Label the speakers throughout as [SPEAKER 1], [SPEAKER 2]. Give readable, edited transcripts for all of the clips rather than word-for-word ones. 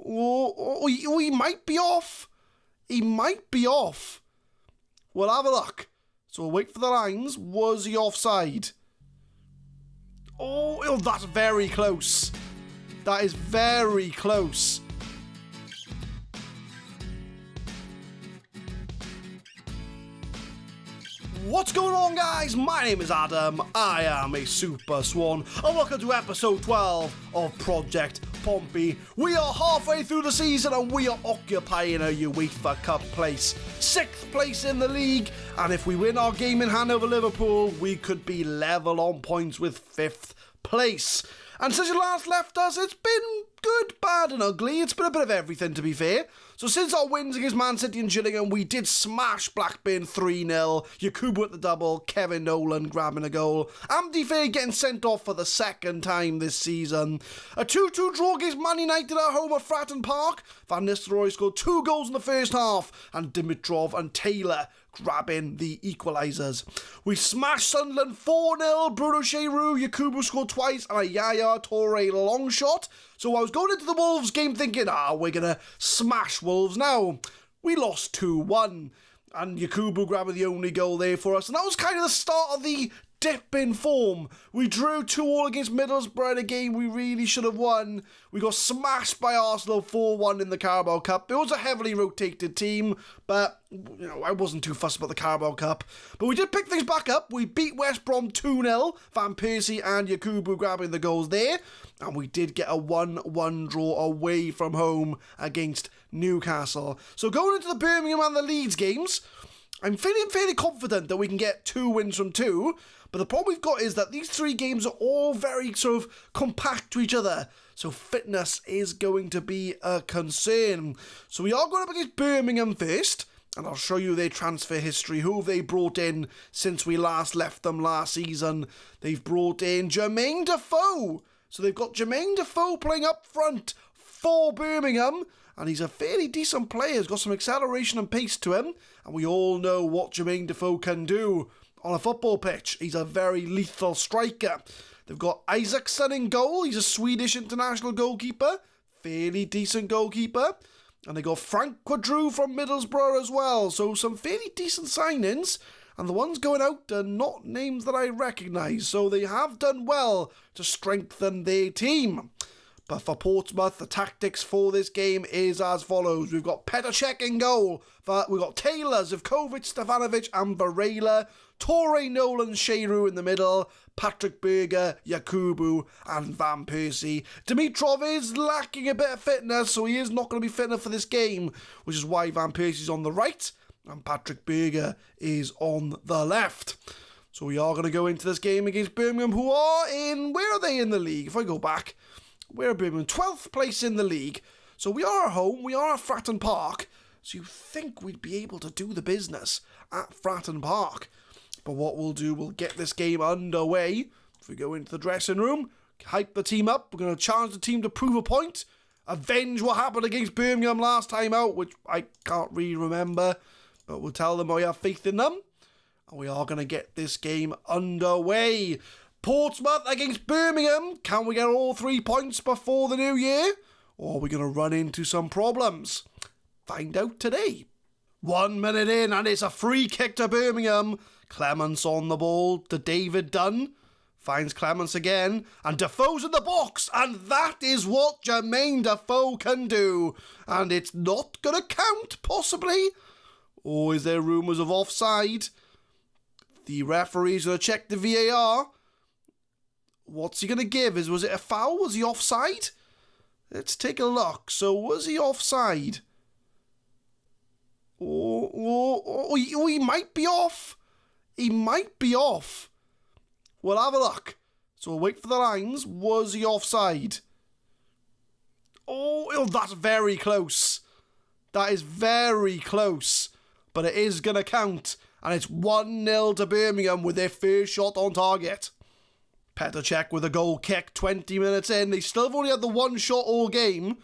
[SPEAKER 1] He might be off. He might be off. We'll have a look. So we'll wait for the lines. Was he offside? Oh, that's very close. That is very close. What's going on, guys? My name is Adam. I am a Super Swan, and welcome to episode 12 of Project Pompey. We are halfway through the season and we are occupying a UEFA Cup place. 6th place in the league, and if we win our game in hand over Liverpool, we could be level on points with 5th place. And since you last left us, it's been good, bad and ugly. It's been a bit of everything, to be fair. So since our wins against Man City and Gillingham, we did smash Blackburn 3-0. Yakubu at the double, Kevin Nolan grabbing a goal. Amdi Faye getting sent off for the second time this season. A 2-2 draw against Man United at home at Fratton Park. Van Nistelrooy scored 2 goals in the first half, and Dimitrov and Taylor grabbing the equalisers. We smashed Sunderland 4-0. Bruno Cheyrou, Yakubu scored twice, and a Yaya Toure long shot. So I was going into the Wolves game thinking, we're going to smash Wolves now. We lost 2-1, and Yakubu grabbing the only goal there for us. And that was kind of the start of the dip in form. We drew 2-2 against Middlesbrough in a game we really should have won. We got smashed by Arsenal 4-1 in the Carabao Cup. It was a heavily rotated team, but I wasn't too fussed about the Carabao Cup. But we did pick things back up. We beat West Brom 2-0. Van Persie and Yakubu grabbing the goals there. And we did get a 1-1 draw away from home against Newcastle. So going into the Birmingham and the Leeds games, I'm feeling fairly confident that we can get 2 wins from 2, but the problem we've got is that these 3 games are all very sort of compact to each other, so fitness is going to be a concern. So we are going up against Birmingham first, and I'll show you their transfer history, who they brought in since we last left them last season. They've brought in Jermaine Defoe, so they've got Jermaine Defoe playing up front for Birmingham, and he's a fairly decent player. He's got some acceleration and pace to him, and we all know what Jermaine Defoe can do on a football pitch. He's a very lethal striker. They've got Isaacson in goal. He's a Swedish international goalkeeper, fairly decent goalkeeper. And they got Frank Quadru from Middlesbrough as well, so some fairly decent signings. And the ones going out are not names that I recognise, so they have done well to strengthen their team. But for Portsmouth, the tactics for this game is as follows. We've got Petr Cech in goal. We've got Taylor, Zivkovic, Stefanovic and Varela. Toure, Nolan, Cheyrou in the middle. Patrick Berger, Yakubu and Van Persie. Dimitrov is lacking a bit of fitness, so he is not going to be fit enough for this game, which is why Van Persie's on the right and Patrick Berger is on the left. So we are going to go into this game against Birmingham, who are in... Where are they in the league? If I go back... We're Birmingham, 12th place in the league. So we are at home, we are at Fratton Park. So you think we'd be able to do the business at Fratton Park. But what we'll do, we'll get this game underway. If we go into the dressing room, hype the team up. We're going to challenge the team to prove a point. Avenge what happened against Birmingham last time out, which I can't really remember. But we'll tell them we have faith in them. And we are going to get this game underway. Portsmouth against Birmingham. Can we get all 3 points before the new year? Or are we going to run into some problems? Find out today. 1 minute in and it's a free kick to Birmingham. Clements on the ball to David Dunn. Finds Clements again. And Defoe's in the box. And that is what Jermaine Defoe can do. And it's not going to count, possibly. Or is there rumours of offside? The referee's going to check the VAR. What's he going to give? Was it a foul? Was he offside? Let's take a look. So, was he offside? He might be off. He might be off. We'll have a look. So, we'll wait for the lines. Was he offside? Oh, that's very close. That is very close. But it is going to count. And it's 1-0 to Birmingham with their first shot on target. Petr Cech with a goal kick 20 minutes in. They still have only had the 1 shot all game.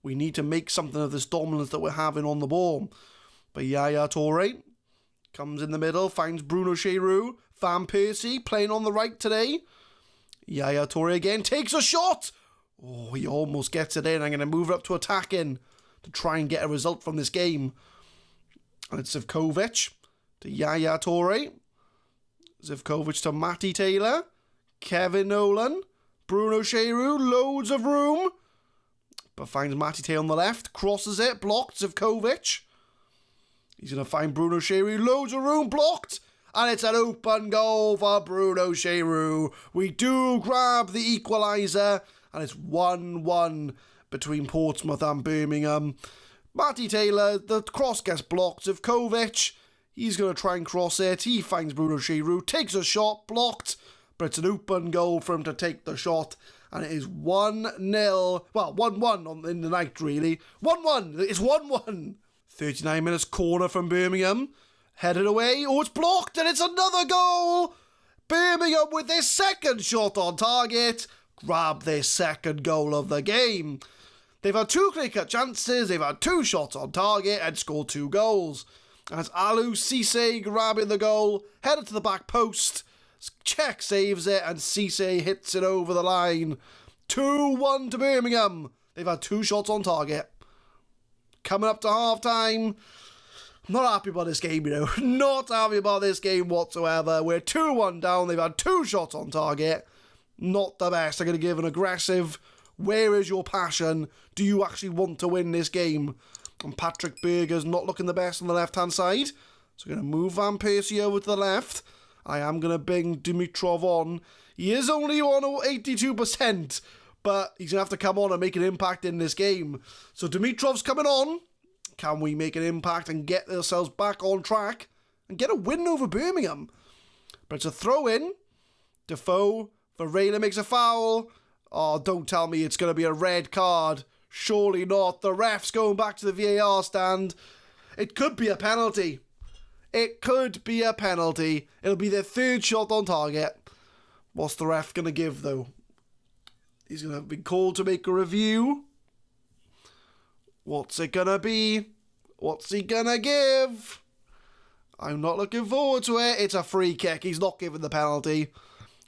[SPEAKER 1] We need to make something of this dominance that we're having on the ball. But Yaya Toure comes in the middle, finds Bruno Cheyrou. Van Persie playing on the right today. Yaya Toure again takes a shot. Oh, he almost gets it in. I'm going to move it up to attacking to try and get a result from this game. And it's Zivkovic to Yaya Toure. Zivkovic to Matty Taylor. Kevin Nolan. Bruno Cheru. Loads of room. But finds Matty Taylor on the left. Crosses it. Blocked. Zivkovic. He's going to find Bruno Cheru. Loads of room. Blocked. And it's an open goal for Bruno Cheru. We do grab the equaliser. And it's 1-1 between Portsmouth and Birmingham. Matty Taylor, the cross gets blocked. Zivkovic, he's going to try and cross it. He finds Bruno Cheru, takes a shot, blocked. But it's an open goal for him to take the shot. And it is 1-0. Well, 1-1 in the night, really. 1-1. It's 1-1. 39 minutes corner from Birmingham. Headed away. Oh, it's blocked. And it's another goal. Birmingham with their second shot on target. Grab their second goal of the game. They've had 2 clear-cut chances, they've had 2 shots on target and scored 2 goals. As Alou Cisse grabbing the goal, headed to the back post, Czech saves it and Cisse hits it over the line. 2-1 to Birmingham. They've had 2 shots on target. Coming up to half-time. I'm not happy about this game, Not happy about this game whatsoever. We're 2-1 down, they've had 2 shots on target. Not the best. I'm going to give an aggressive, where is your passion? Do you actually want to win this game? And Patrick Berger's not looking the best on the left-hand side. So I'm going to move Van Persie over to the left. I am going to bring Dimitrov on. He is only on 82%, but he's going to have to come on and make an impact in this game. So Dimitrov's coming on. Can we make an impact and get ourselves back on track and get a win over Birmingham? But it's a throw-in. Defoe. Varela makes a foul. Oh, don't tell me it's going to be a red card. Surely not. The ref's going back to the VAR stand. It could be a penalty. It could be a penalty. It'll be their 3rd shot on target. What's the ref going to give, though? He's going to be called to make a review. What's it going to be? What's he going to give? I'm not looking forward to it. It's a free kick. He's not giving the penalty.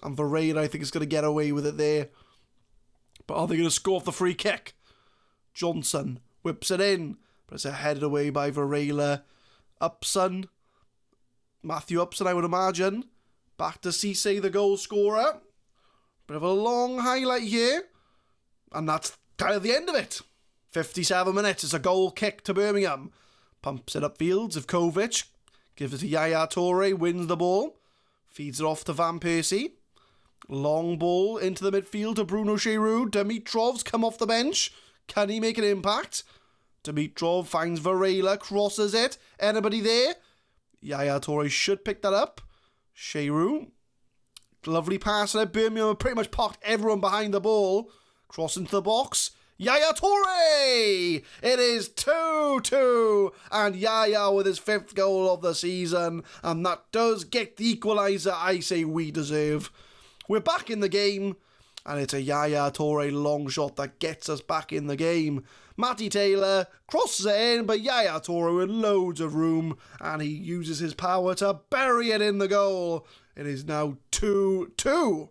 [SPEAKER 1] And Varela, I think, is going to get away with it there. But are they going to score off the free kick? Johnson whips it in. But it's headed away by Varela. Upson. Matthew Upson, I would imagine. Back to Cisse, the goal scorer. Bit of a long highlight here. And that's kind of the end of it. 57 minutes. It's a goal kick to Birmingham. Pumps it upfield. Zivkovic gives it to Yaya Toure. Wins the ball. Feeds it off to Van Persie. Long ball into the midfield to Bruno Cheru. Dimitrov's come off the bench. Can he make an impact? Dimitrov finds Varela, crosses it. Anybody there? Yaya Toure should pick that up. Cheru. Lovely pass there. Birmingham pretty much parked everyone behind the ball. Cross into the box. Yaya Toure! It is 2-2. And Yaya with his 5th goal of the season. And that does get the equaliser I say we deserve. We're back in the game, and it's a Yaya Toure long shot that gets us back in the game. Matty Taylor crosses it in, but Yaya Toure with loads of room, and he uses his power to bury it in the goal. It is now 2-2.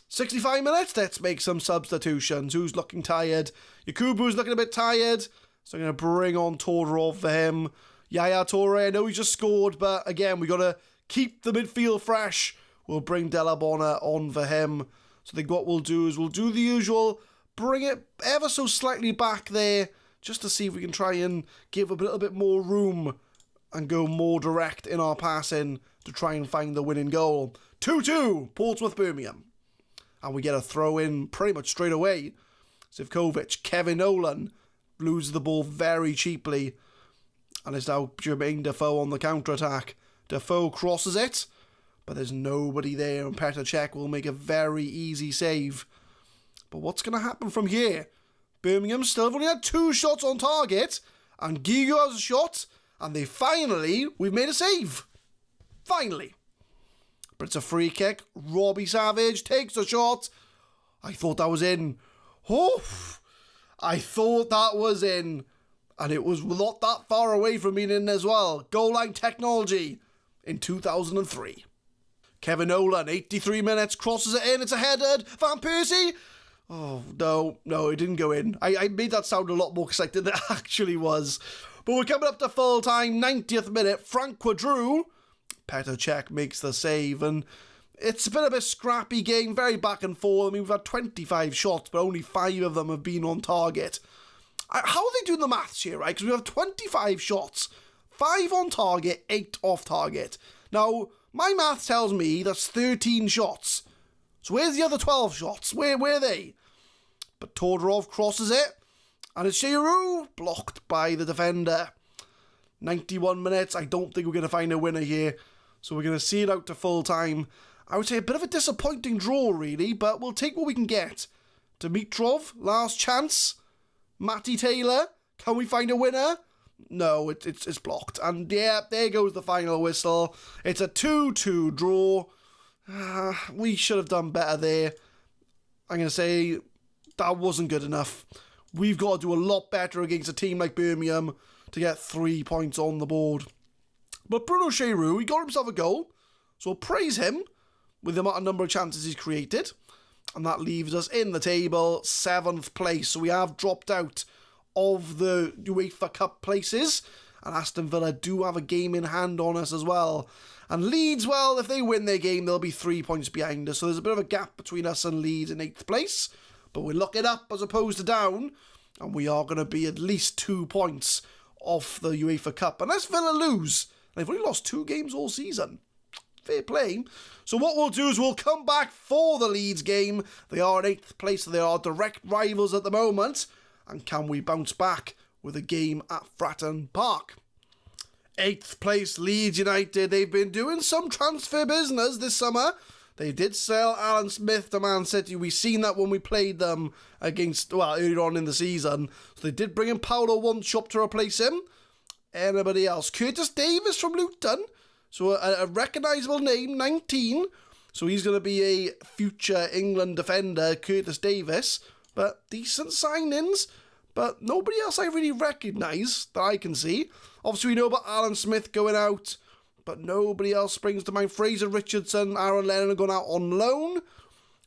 [SPEAKER 1] 65 minutes, let's make some substitutions. Who's looking tired? Yakubu's looking a bit tired, so I'm going to bring on Todorov for him. Yaya Toure, I know he just scored, but again, we got to keep the midfield fresh. We'll bring Delabona on for him. So I think what we'll do is we'll do the usual, bring it ever so slightly back there, just to see if we can try and give a little bit more room and go more direct in our passing to try and find the winning goal. 2-2, Portsmouth Birmingham. And we get a throw in pretty much straight away. Zivkovic, Kevin Nolan loses the ball very cheaply. And it's now Jermaine Defoe on the counter-attack. Defoe crosses it. But there's nobody there, and Petr Cech will make a very easy save. But what's going to happen from here? Birmingham still have only had 2 shots on target, and Gigo has a shot, and we've made a save. Finally. But it's a free kick. Robbie Savage takes a shot. I thought that was in. Oh, I thought that was in. And it was not that far away from being in as well. Goal line technology in 2003. Kevin Nolan, 83 minutes, crosses it in, it's a header. Van Persie, Oh, no, it didn't go in. I made that sound a lot more excited than it actually was. But we're coming up to full time, 90th minute. Frank Quadru, Petr Cech makes the save, and it's been a bit scrappy game, very back and forth. I mean, we've had 25 shots, but only 5 of them have been on target. How are they doing the maths here, right? Because we have 25 shots, 5 on target, 8 off target. Now, my maths tells me that's 13 shots. So where's the other 12 shots? Where are they? But Todorov crosses it, and it's Giroud, blocked by the defender. 91 minutes, I don't think we're going to find a winner here. So we're going to see it out to full time. I would say a bit of a disappointing draw, really, but we'll take what we can get. Dimitrov, last chance. Matty Taylor, can we find a winner? No, it's blocked. And yeah, there goes the final whistle. It's a 2-2 draw. We should have done better there. I'm going to say that wasn't good enough. We've got to do a lot better against a team like Birmingham to get 3 points on the board. But Bruno Giroud, he got himself a goal, so we'll praise him with the number of chances he's created. And that leaves us in the table, 7th place. So we have dropped out of the UEFA Cup places. And Aston Villa do have a game in hand on us as well. And Leeds, well, if they win their game, they'll be 3 points behind us. So there's a bit of a gap between us and Leeds in 8th place. But we're looking up as opposed to down. And we are going to be at least 2 points off the UEFA Cup. Unless Villa lose. They've only lost 2 games all season. Fair play. So what we'll do is we'll come back for the Leeds game. They are in 8th place. So they are direct rivals at the moment. And can we bounce back with a game at Fratton Park? 8th place, Leeds United. They've been doing some transfer business this summer. They did sell Alan Smith to Man City. We've seen that when we played them earlier on in the season. So they did bring in Paulo Wanchope to replace him. Anybody else? Curtis Davis from Luton. So a recognisable name, 19. So he's going to be a future England defender, Curtis Davis. But decent signings. But nobody else I really recognise that I can see. Obviously, we know about Alan Smith going out, but nobody else springs to mind. Fraser Richardson, Aaron Lennon are going out on loan.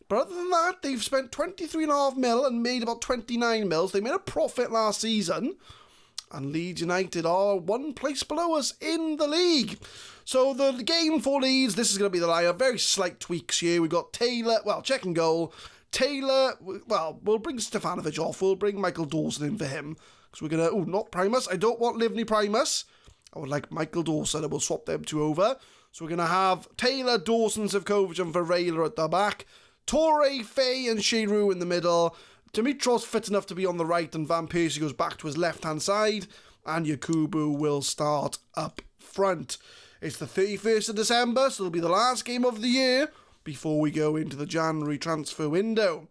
[SPEAKER 1] But other than that, they've spent 23.5 mil and made about 29 mils. They made a profit last season. And Leeds United are 1 place below us in the league. So the game for Leeds, this is going to be the lineup. Very slight tweaks here. We've got Taylor, check and goal. Taylor, we'll bring Stefanovic off. We'll bring Michael Dawson in for him. Because we're going to, not Primus. I don't want Livney Primus. I would like Michael Dawson, and we'll swap them 2 over. So we're going to have Taylor, Dawson, Zivkovic, and Varela at the back. Torre, Faye, and Giroud in the middle. Dimitrov's fit enough to be on the right, and Van Persie goes back to his left-hand side. And Yakubu will start up front. It's the 31st of December, so it'll be the last game of the year before we go into the January transfer window.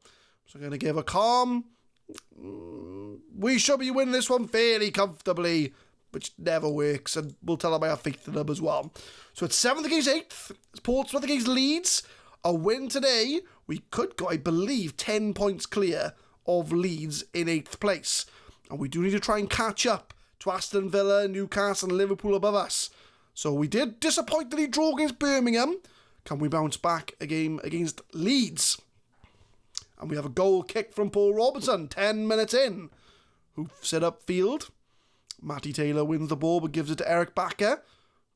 [SPEAKER 1] So I'm going to give a calm. We should be winning this one fairly comfortably, which never works, and we'll tell them I have faith in them as well. So it's 7th against 8th. It's Portsmouth against Leeds. A win today, we could go, I believe, 10 points clear of Leeds in 8th place. And we do need to try and catch up to Aston Villa, Newcastle and Liverpool above us. So we did disappointingly draw against Birmingham. Can we bounce back a game against Leeds? And we have a goal kick from Paul Robertson, 10 minutes in. Hoofs it upfield. Matty Taylor wins the ball but gives it to Eric Bakker.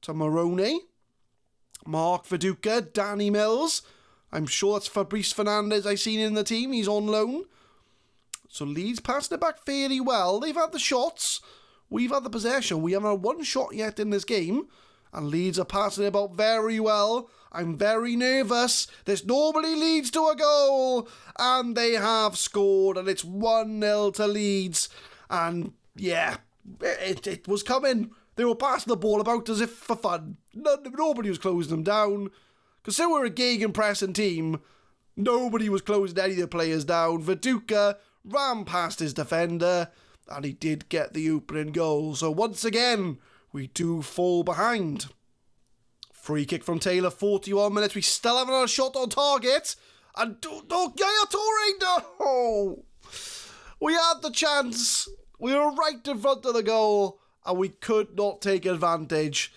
[SPEAKER 1] To Moroni. Mark Viduka, Danny Mills. I'm sure that's Fabrice Fernandez I've seen in the team. He's on loan. So Leeds passing it back fairly well. They've had the shots. We've had the possession. We haven't had 1 shot yet in this game. And Leeds are passing it about very well. I'm very nervous. This normally leads to a goal. And they have scored. And it's 1-0 to Leeds. And yeah, it was coming. They were passing the ball about as if for fun. Nobody was closing them down. Because they were a gegenpressing team. Nobody was closing any of the players down. Viduka ran past his defender. And he did get the opening goal. So once again, we do fall behind. Free kick from Taylor, 41 minutes. We still haven't had a shot on target. And Yaya Toure, no! We had the chance. We were right in front of the goal. And we could not take advantage.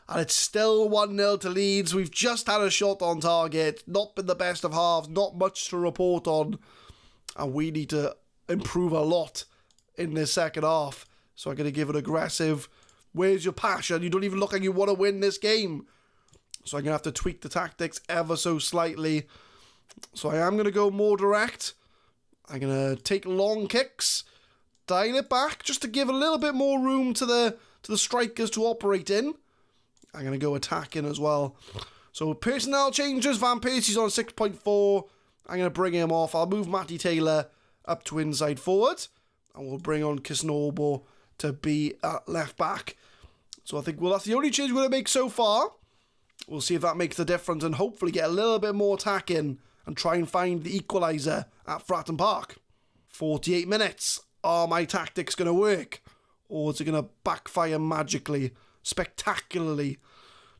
[SPEAKER 1] And it's still 1-0 to Leeds. We've just had a shot on target. Not been the best of halves. Not much to report on. and we need to improve a lot in this second half. So I'm going to give it aggressive. Where's your passion? You don't even look like you want to win this game. So I'm going to have to tweak the tactics ever so slightly. So I am going to go more direct. I'm going to take long kicks, dial it back just to give a little bit more room to the strikers to operate in. I'm going to go attacking as well. So personnel changes. Van Persie's on 6.4. I'm going to bring him off. I'll move Matty Taylor up to inside forward. And we'll bring on Kisnorbo to be at left back. So I think, well, that's the only change we're going to make so far. We'll see if that makes the difference and hopefully get a little bit more attack in and try and find the equaliser at Fratton Park. 48 minutes. Are my tactics going to work? Or is it going to backfire magically, spectacularly?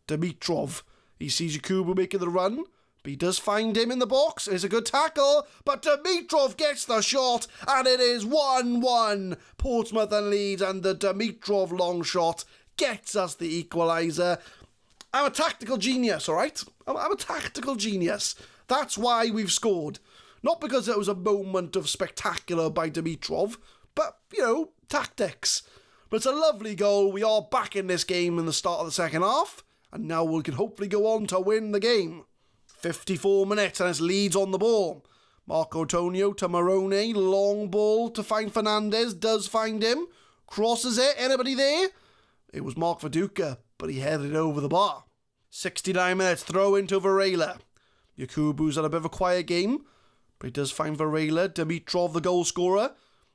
[SPEAKER 1] Dimitrov. He sees Yakubu making the run, but he does find him in the box. It's a good tackle, but Dimitrov gets the shot, and it is 1-1. Portsmouth and Leeds, and the Dimitrov long shot gets us the equaliser. I'm a tactical genius, all right? I'm a tactical genius. That's why we've scored. Not because it was a moment of spectacular by Dimitrov, but, tactics. But it's a lovely goal. We are back in this game in the start of the second half, and now we can hopefully go on to win the game. 54 minutes, and it's Leeds on the ball. Marco Antonio to Morone, long ball to find Fernandez, does find him, crosses it, anybody there? It was Mark Viduka, but he headed it over the bar. 69 minutes, throw into Varela. Yakubu's had a bit of a quiet game, but he does find Varela. Dimitrov, the goal scorer.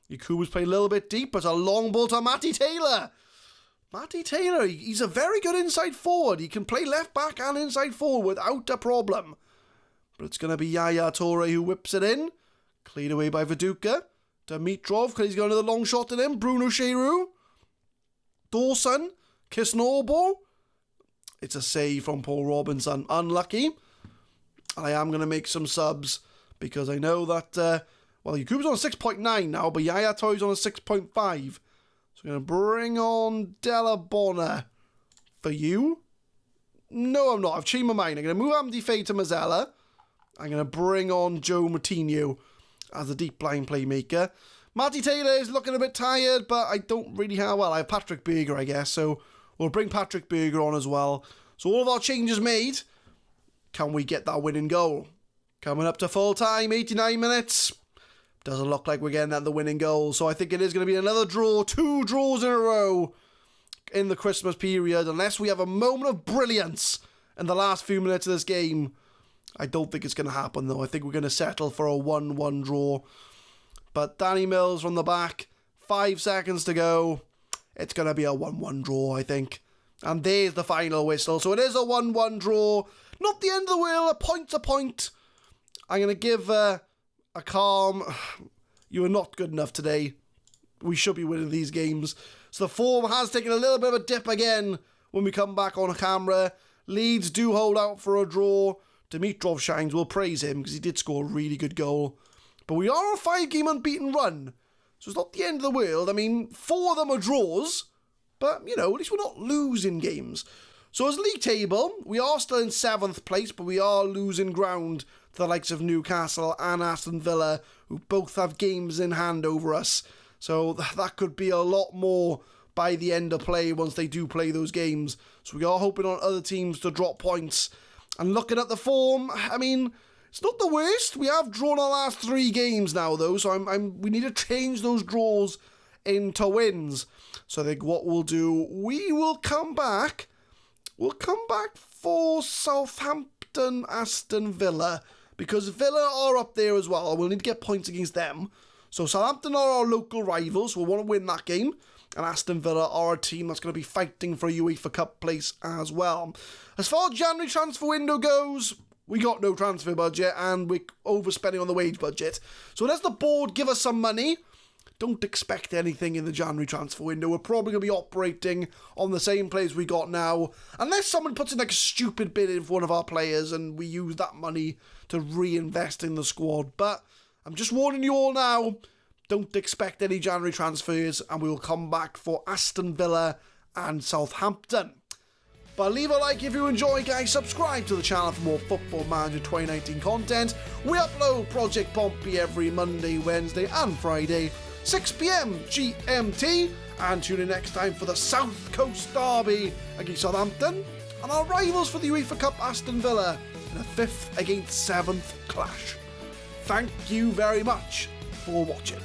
[SPEAKER 1] Yakubu's played a little bit deep, but a long ball to Matty Taylor. Matty Taylor, he's a very good inside forward. He can play left back and inside forward without a problem. But it's going to be Yaya Toure who whips it in. Cleared away by Viduka. Dimitrov, because he's going to the long shot at him. Bruno Cheroux. Dawson. Kisnorbo. It's a save from Paul Robinson. Unlucky. I am going to make some subs because I know that, Yakubu's on a 6.9 now, but Yaya Toure's on a 6.5. So I'm going to bring on Della Bonner for you. No, I'm not. I've changed my mind. I'm going to move Amdi Faye to Mazzella. I'm going to bring on Joe Moutinho as a deep line playmaker. Matty Taylor is looking a bit tired, but I don't really have... Well, I have Patrick Berger, I guess, so we'll bring Patrick Berger on as well. So all of our changes made. Can we get that winning goal? Coming up to full time, 89 minutes. Doesn't look like we're getting the winning goal, so I think it is going to be another draw. 2 draws in a row in the Christmas period, unless we have a moment of brilliance in the last few minutes of this game. I don't think it's going to happen, though. I think we're going to settle for a 1-1 draw. But Danny Mills from the back, 5 seconds to go. It's going to be a 1-1 draw, I think. And there's the final whistle. So it is a 1-1 draw. Not the end of the world, a point's a point. I'm going to give a calm... You are not good enough today. We should be winning these games. So the form has taken a little bit of a dip again when we come back on camera. Leeds do hold out for a draw. Dimitrov shines. We'll praise him because he did score a really good goal. But we are on a 5-game unbeaten run. So it's not the end of the world. I mean, 4 of them are draws. But, at least we're not losing games. So as league table, we are still in 7th place, but we are losing ground to the likes of Newcastle and Aston Villa, who both have games in hand over us. So that could be a lot more by the end of play once they do play those games. So we are hoping on other teams to drop points. And looking at the form, I mean, it's not the worst. We have drawn our last 3 games now, though, so we need to change those draws into wins. So I think what we'll do, we will come back. We'll come back for Southampton, Aston Villa, because Villa are up there as well. We'll need to get points against them. So Southampton are our local rivals. We'll want to win that game. And Aston Villa are a team that's going to be fighting for a UEFA Cup place as well. As far as January transfer window goes, we got no transfer budget and we're overspending on the wage budget. So unless the board give us some money, don't expect anything in the January transfer window. We're probably going to be operating on the same players we got now. Unless someone puts in like a stupid bid in for one of our players and we use that money to reinvest in the squad. But I'm just warning you all now, don't expect any January transfers and we will come back for Aston Villa and Southampton. But leave a like if you enjoy, guys. Subscribe to the channel for more Football Manager 2019 content. We upload Project Pompey every Monday, Wednesday and Friday, 6 PM GMT. And tune in next time for the South Coast Derby against Southampton and our rivals for the UEFA Cup, Aston Villa, in a 5th against 7th clash. Thank you very much for watching.